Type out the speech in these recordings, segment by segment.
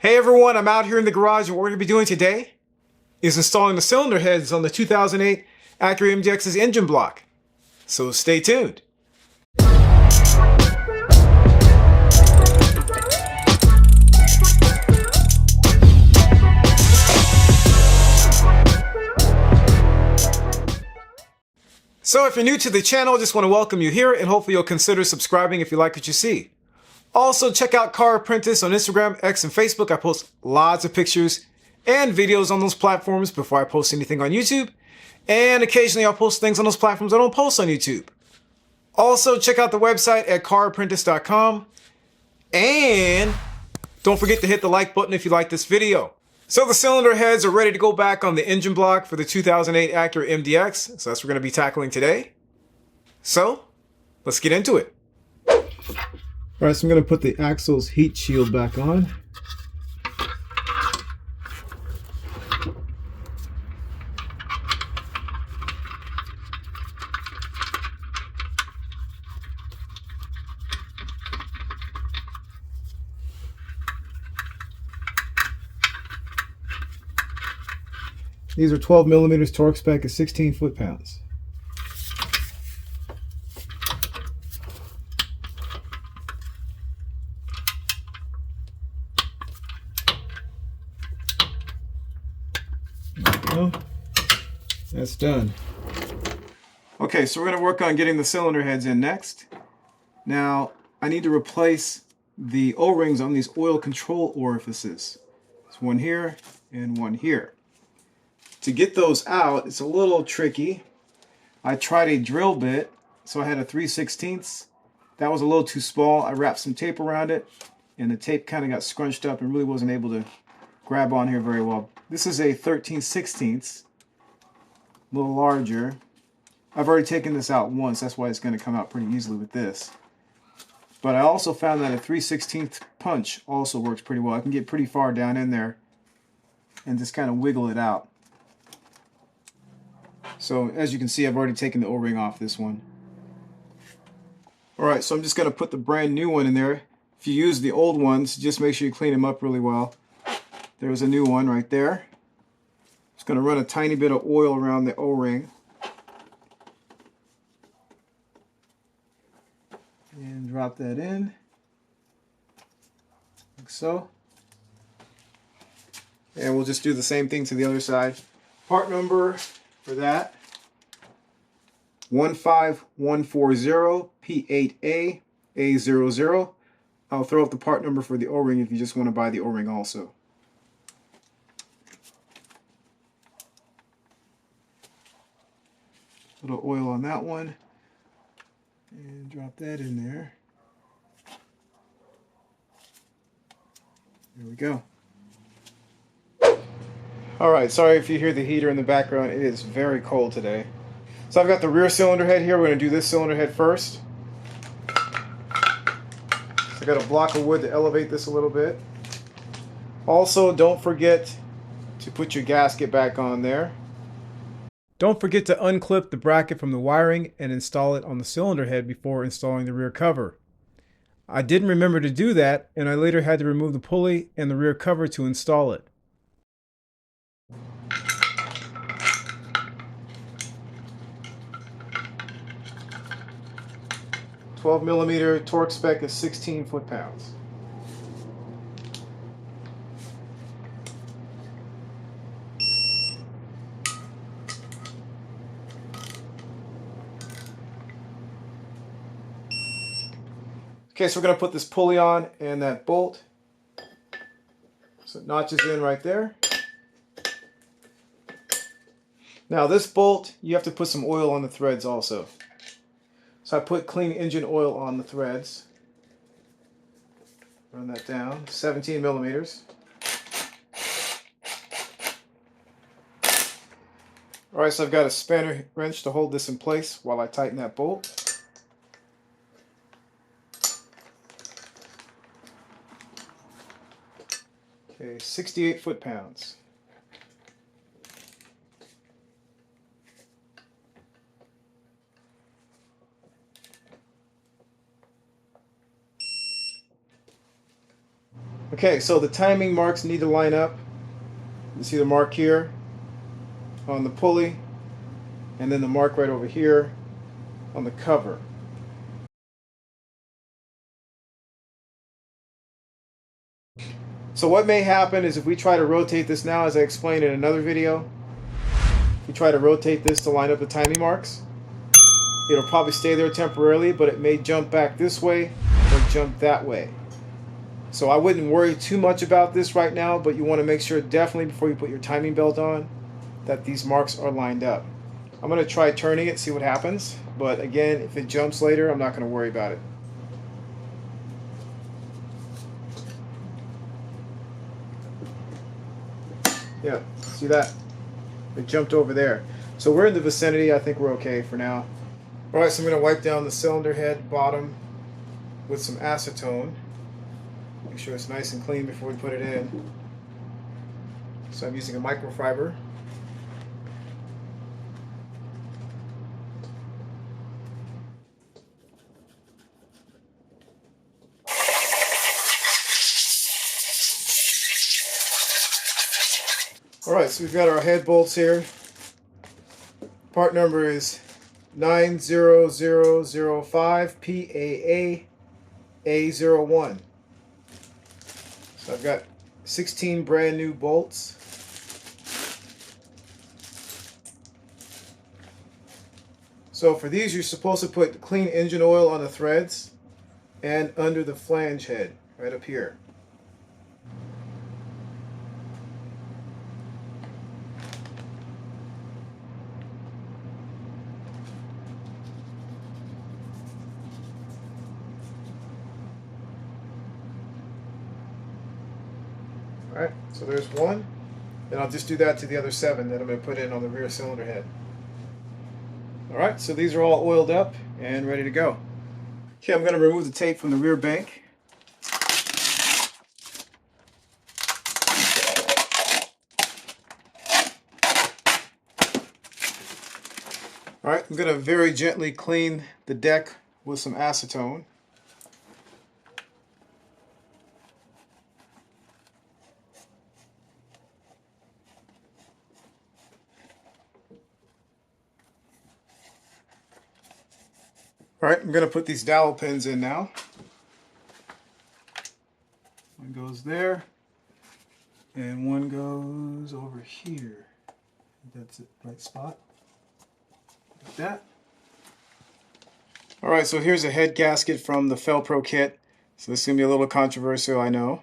Hey everyone, I'm out here in the garage and what we're going to be doing today is installing the cylinder heads on the 2008 Acura MDX's engine block. So stay tuned. So if you're new to the channel, I just want to welcome you here and hopefully you'll consider subscribing if you like what you see. Also, check out Car Apprentice on Instagram, X, and Facebook. I post lots of pictures and videos on those platforms before I post anything on YouTube. And occasionally I'll post things on those platforms I don't post on YouTube. Also, check out the website at carapprentice.com. And don't forget to hit the like button if you like this video. So the cylinder heads are ready to go back on the engine block for the 2008 Acura MDX. So that's what we're going to be tackling today. So, let's get into it. Alright, so I'm going to put the axle's heat shield back on. These are 12 millimeters, torque spec is 16 foot-pounds. That's done. Okay, so we're going to work on getting the cylinder heads in next. Now, I need to replace the O-rings on these oil control orifices. There's one here and one here. To get those out, it's a little tricky. I tried a drill bit, so I had a 3/16. That was a little too small. I wrapped some tape around it, and the tape kind of got scrunched up and really wasn't able to grab on here very well. This is a 13/16, a little larger. I've already taken this out once, that's why it's going to come out pretty easily with this. But I also found that a 3/16 punch also works pretty well. I can get pretty far down in there and just kind of wiggle it out. So as you can see, I've already taken the O-ring off this one. Alright, so I'm just going to put the brand new one in there. If you use the old ones, just make sure you clean them up really well. There's a new one right there. Just going to run a tiny bit of oil around the O-ring. And drop that in. Like so. And we'll just do the same thing to the other side. Part number for that, 15140 P8A A00. I'll throw up the part number for the O-ring if you just want to buy the O-ring also. A little oil on that one. And drop that in there. There we go. Alright, sorry if you hear the heater in the background. It is very cold today. So I've got the rear cylinder head here. We're going to do this cylinder head first. So I got a block of wood to elevate this a little bit. Also, don't forget to put your gasket back on there. Don't forget to unclip the bracket from the wiring and install it on the cylinder head before installing the rear cover. I didn't remember to do that, and I later had to remove the pulley and the rear cover to install it. .12 millimeter torque spec is 16 foot-pounds. Okay, so we're going to put this pulley on and that bolt. So it notches in right there. Now this bolt, you have to put some oil on the threads also. So I put clean engine oil on the threads. Run that down, 17 millimeters. Alright, so I've got a spanner wrench to hold this in place while I tighten that bolt. Okay, 68 foot-pounds. Okay, so the timing marks need to line up. You see the mark here on the pulley, and then the mark right over here on the cover. So what may happen is if we try to rotate this now, as I explained in another video, we try to rotate this to line up the timing marks, it'll probably stay there temporarily, but it may jump back this way or jump that way. So I wouldn't worry too much about this right now, but you want to make sure definitely before you put your timing belt on that these marks are lined up. I'm going to try turning it, see what happens, but again, if it jumps later, I'm not going to worry about it. Yeah, see that? It jumped over there. So we're in the vicinity. I think we're okay for now. Alright, so I'm going to wipe down the cylinder head bottom with some acetone. Make sure it's nice and clean before we put it in. So I'm using a microfiber. Alright, so we've got our head bolts here. Part number is 90005 PAA A01. So I've got 16 brand new bolts. So for these, you're supposed to put clean engine oil on the threads and under the flange head, right up here. Alright, so there's one, and I'll just do that to the other 7 that I'm going to put in on the rear cylinder head. Alright, so these are all oiled up and ready to go. Okay, I'm going to remove the tape from the rear bank. Alright, I'm going to very gently clean the deck with some acetone. Alright, I'm going to put these dowel pins in now. One goes there, and one goes over here. That's it, right spot. Like that. Alright, so here's a head gasket from the Felpro kit. So this is going to be a little controversial, I know.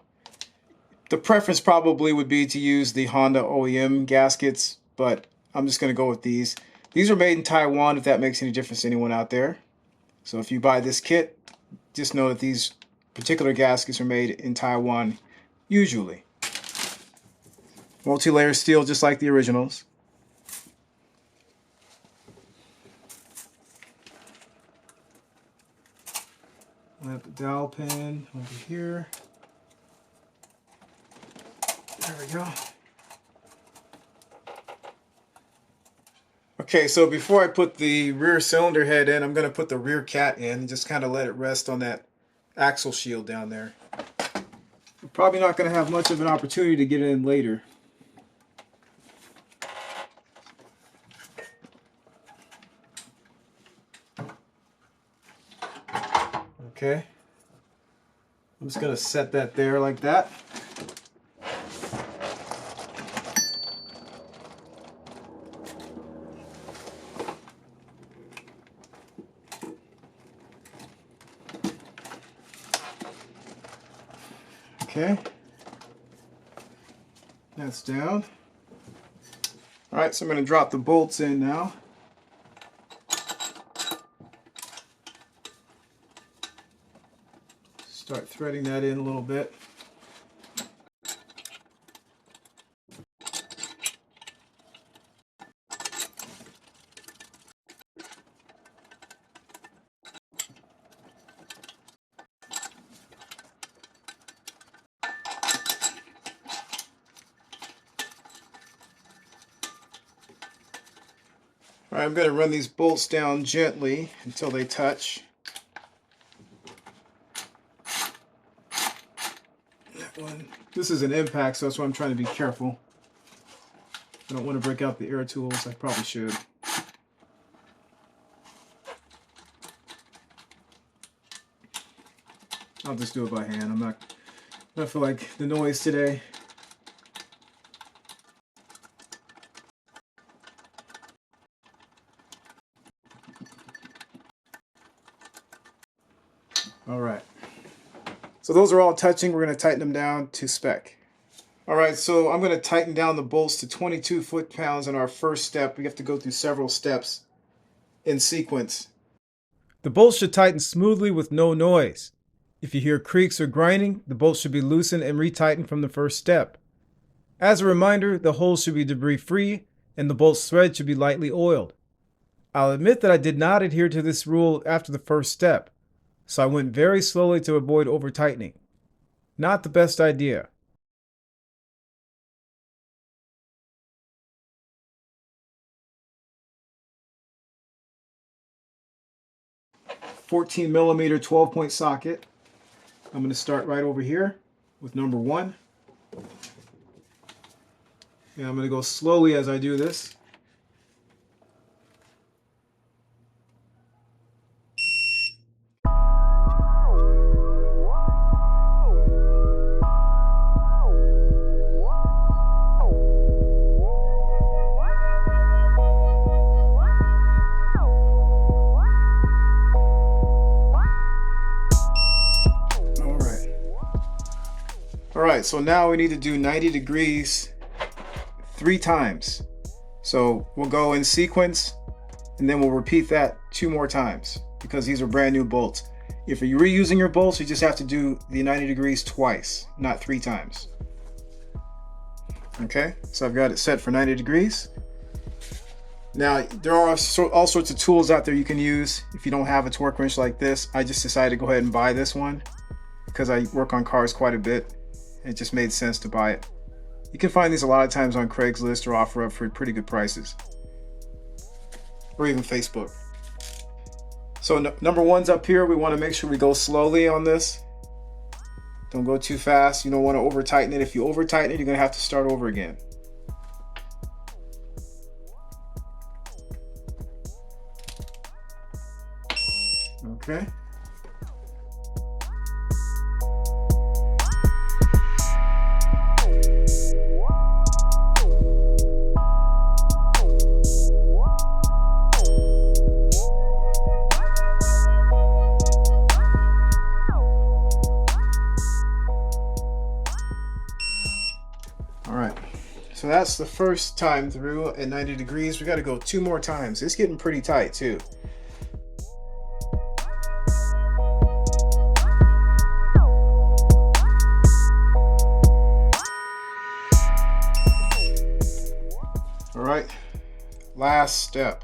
The preference probably would be to use the Honda OEM gaskets, but I'm just going to go with these. These are made in Taiwan, if that makes any difference to anyone out there. So if you buy this kit, just know that these particular gaskets are made in Taiwan, usually. Multi-layer steel, just like the originals. Let the dowel pin over here. There we go. Okay, so before I put the rear cylinder head in, I'm going to put the rear cat in and just kind of let it rest on that axle shield down there. We're probably not going to have much of an opportunity to get it in later. Okay. I'm just going to set that there like that. Okay, that's down. All right, so I'm going to drop the bolts in now. Start threading that in a little bit. All right, I'm going to run these bolts down gently until they touch. That one. This is an impact, so that's why I'm trying to be careful. I don't want to break out the air tools. I probably should. I'll just do it by hand. I don't feel like the noise today. All right. So those are all touching. We're going to tighten them down to spec. All right, so I'm going to tighten down the bolts to 22 foot-pounds in our first step. We have to go through several steps in sequence. The bolts should tighten smoothly with no noise. If you hear creaks or grinding, the bolts should be loosened and retightened from the first step. As a reminder, the holes should be debris-free and the bolt thread should be lightly oiled. I'll admit that I did not adhere to this rule after the first step, so I went very slowly to avoid over-tightening. Not the best idea. $14mm 12-point socket. I'm going to start right over here with number 1. And I'm going to go slowly as I do this. Alright, so now we need to do 90 degrees 3 times. So we'll go in sequence and then we'll repeat that 2 more times because these are brand new bolts. If you're reusing your bolts, you just have to do the 90 degrees twice, not 3 times. Okay, so I've got it set for 90 degrees. Now, there are all sorts of tools out there you can use if you don't have a torque wrench like this. I just decided to go ahead and buy this one because I work on cars quite a bit. It just made sense to buy it. You can find these a lot of times on Craigslist or OfferUp for pretty good prices. Or even Facebook. So number 1's up here. We want to make sure we go slowly on this. Don't go too fast. You don't want to over tighten it. If you over tighten it, you're going to have to start over again. Okay. So that's the first time through at 90 degrees. We got to go 2 more times. It's getting pretty tight too. All right, last step.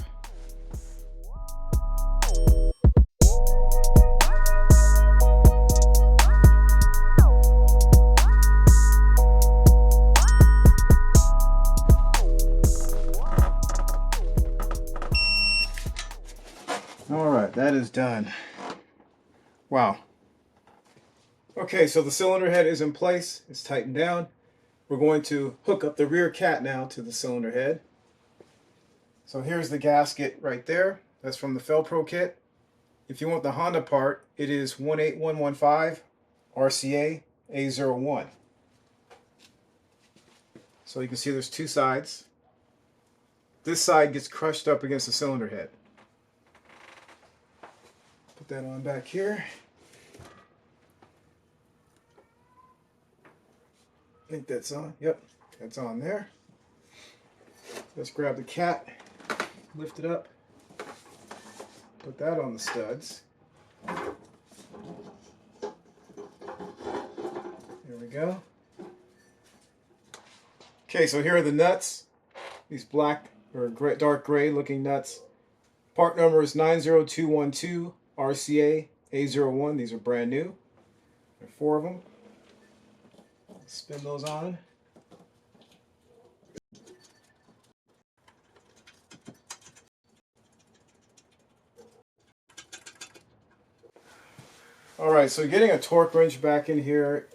Alright, that is done. Wow. Okay, so the cylinder head is in place. It's tightened down. We're going to hook up the rear cat now to the cylinder head. So here's the gasket right there. That's from the Felpro kit. If you want the Honda part, it is 18115 RCA A01. So you can see there's 2 sides. This side gets crushed up against the cylinder head. Put that on back here. I think that's on. Yep, that's on there. Let's grab the cat, lift it up, put that on the studs. There we go. Okay, so here are the nuts. These black or gray, dark gray looking nuts. Part number is 90212 RCA A01. These are brand new. There are 4 of them. Spin those on. Alright, so getting a torque wrench back in here,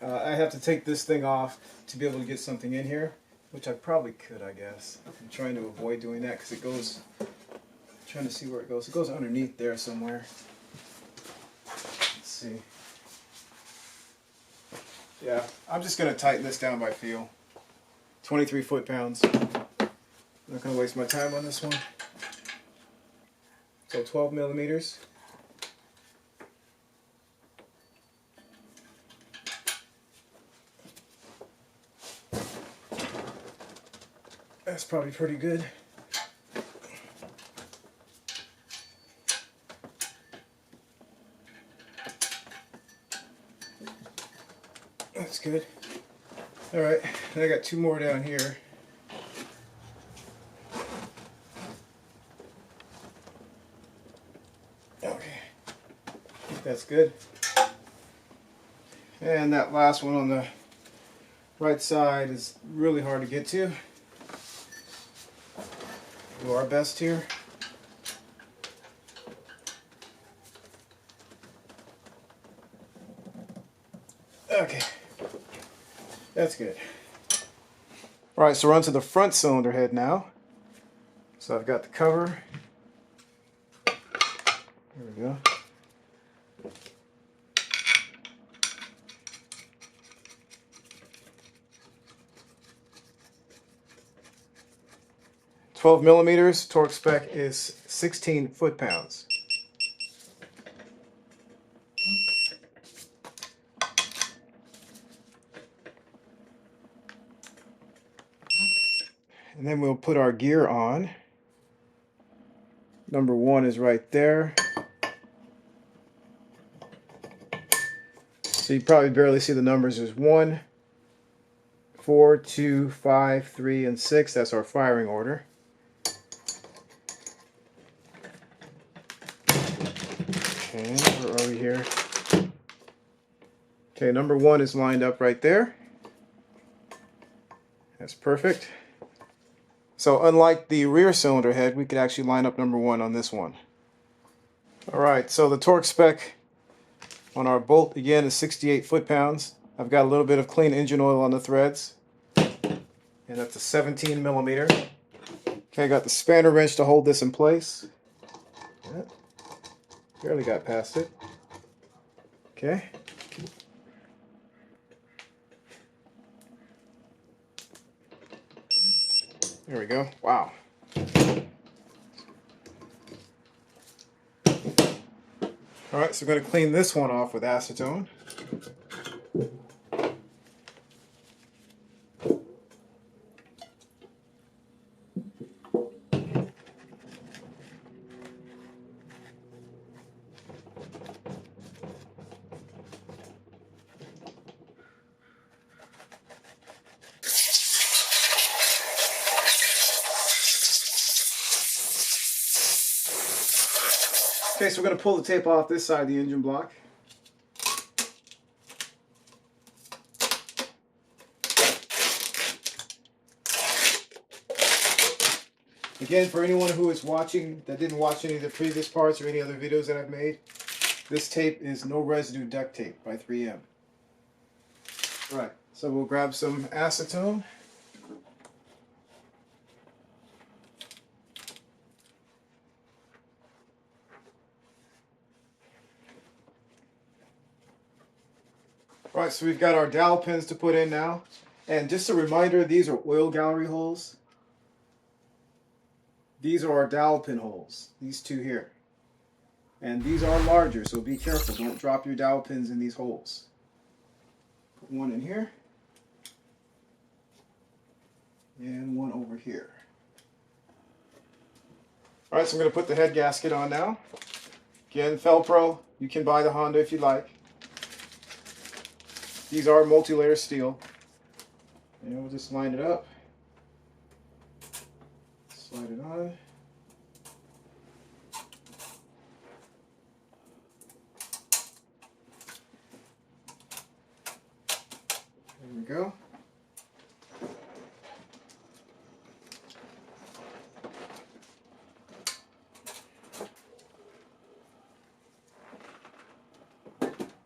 I have to take this thing off to be able to get something in here, which I probably could, I guess. I'm trying to avoid doing that because it goes, trying to see where it goes. It goes underneath there somewhere. Let's see. Yeah, I'm just going to tighten this down by feel. 23 foot-pounds. I'm not going to waste my time on this one. So 12 millimeters. That's probably pretty good. That's good. Alright, I got two more down here. Okay, I think that's good. And that last one on the right side is really hard to get to. Do our best here. Okay, that's good. All right, so we're on to the front cylinder head now. So I've got the cover. There we go. "12 millimeters, torque spec is 16 foot-pounds. And then we'll put our gear on. Number 1 is right there. So you probably barely see the numbers. There's 1, 4, 2, 5, 3, and 6. That's our firing order. Okay, where are we here? Okay, number 1 is lined up right there. That's perfect. So unlike the rear cylinder head, we could actually line up number 1 on this one. Alright, so the torque spec on our bolt again is 68 foot-pounds. I've got a little bit of clean engine oil on the threads. And that's a 17 millimeter. Okay, I got the spanner wrench to hold this in place. Yeah, barely got past it. Okay. There we go. Wow. Alright, so we're going to clean this one off with acetone. Okay, so we're going to pull the tape off this side of the engine block. Again, for anyone who is watching that didn't watch any of the previous parts or any other videos that I've made, this tape is no residue duct tape by 3M. Right, so we'll grab some acetone. Alright, so we've got our dowel pins to put in now. And just a reminder, these are oil gallery holes. These are our dowel pin holes, these two here. And these are larger, so be careful. Don't drop your dowel pins in these holes. Put one in here. And one over here. Alright, so I'm going to put the head gasket on now. Again, Felpro. You can buy the Honda if you like. These are multi-layer steel. And we'll just line it up. Slide it on. There we go.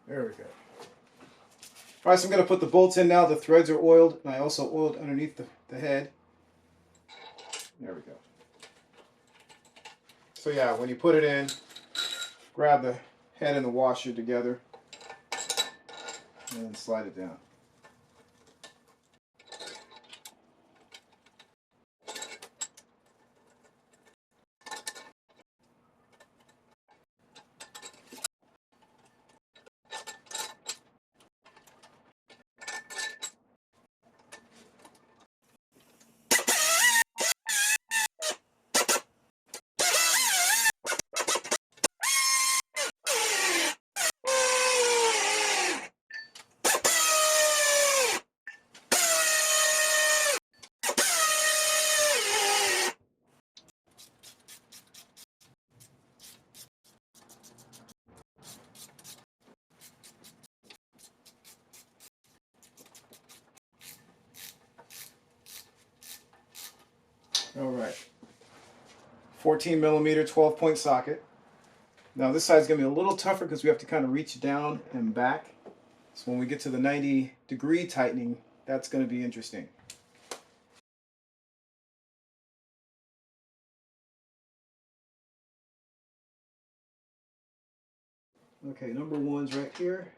There we go. All right, so I'm going to put the bolts in now. The threads are oiled, and I also oiled underneath the head. There we go. So yeah, when you put it in, grab the head and the washer together, and then slide it down. All right, 14 millimeter 12-point socket. Now this side's going to be a little tougher because we have to kind of reach down and back. So when we get to the 90-degree tightening, that's going to be interesting. Okay, number one's right here.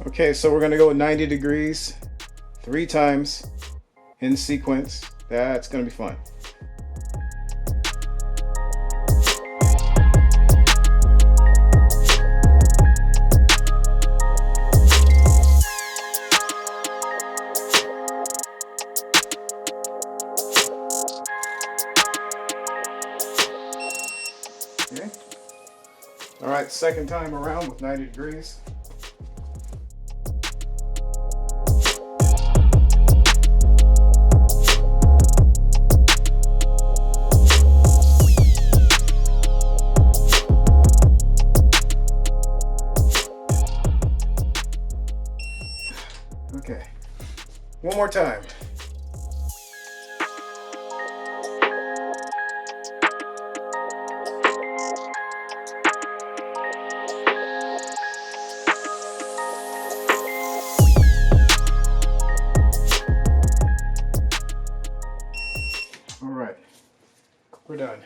Okay, so we're going to go with 90 degrees 3 times in sequence. That's going to be fun. Okay. All right, second time around with 90 degrees. Okay, one more time. All right, we're done.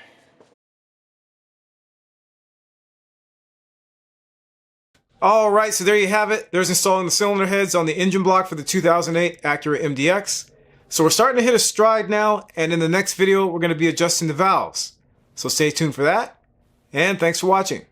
All right, so there you have it. There's installing the cylinder heads on the engine block for the 2008 Acura MDX. So we're starting to hit a stride now, and in the next video, we're going to be adjusting the valves. So stay tuned for that, and thanks for watching.